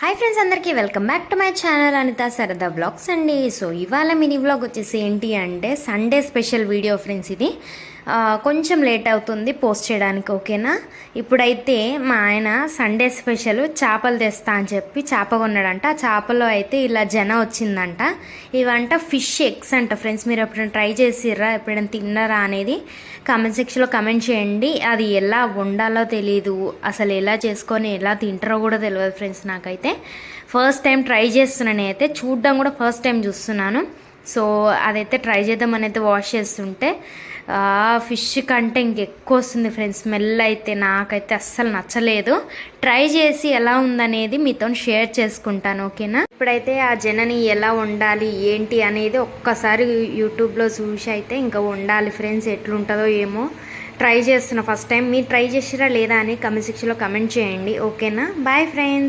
Hi friends, అందరికీ welcome back to my channel Anitha సరదా blogs అండి. సో ఇవాళ మినీ బ్లాగ్ వచ్చేసి ఏంటి అంటే సండే స్పెషల్ వీడియో ఫ్రెండ్స్. ఇది కొంచెం లేట్ అవుతుంది పోస్ట్ చేయడానికి, ఓకేనా. ఇప్పుడైతే మా ఆయన సండే స్పెషల్ చేపలు తెస్తా అని చెప్పి చేప కొన్నాడంట. ఆ చేపలో అయితే ఇలా జన వచ్చిందంట. ఇవంట ఫిష్ ఎగ్స్ అంట ఫ్రెండ్స్. మీరు ఎప్పుడైనా ట్రై చేసిర్రా, ఎప్పుడైనా తిన్నారా అనేది కామెంట్ సెక్షన్లో కమెంట్ చేయండి. అది ఎలా వండాలో తెలీదు, అసలు ఎలా చేసుకొని ఎలా తింటారో కూడా తెలియదు ఫ్రెండ్స్. నాకైతే ఫస్ట్ టైం ట్రై చేస్తున్నాను, అయితే చూడడం కూడా ఫస్ట్ టైం చూస్తున్నాను. సో అదైతే ట్రై చేద్దామని అయితే వాష్ చేస్తుంటే ఫిష్ కంటే ఇంకెక్కువ వస్తుంది ఫ్రెండ్స్ స్మెల్. అయితే నాకైతే అస్సలు నచ్చలేదు. ట్రై చేసి ఎలా ఉందనేది మీతో షేర్ చేసుకుంటాను, ఓకేనా. ఇప్పుడైతే ఆ జనని ఎలా వండాలి ఏంటి అనేది ఒక్కసారి యూట్యూబ్లో చూసి అయితే ఇంకా వండాలి ఫ్రెండ్స్. ఎట్లుంటుందో ఏమో ట్రై చేస్తున్నా ఫస్ట్ టైం. మీరు ట్రై చేసిరా లేదా అని కమెంట్ సెక్షన్లో కమెంట్ చేయండి, ఓకేనా. Bye friends.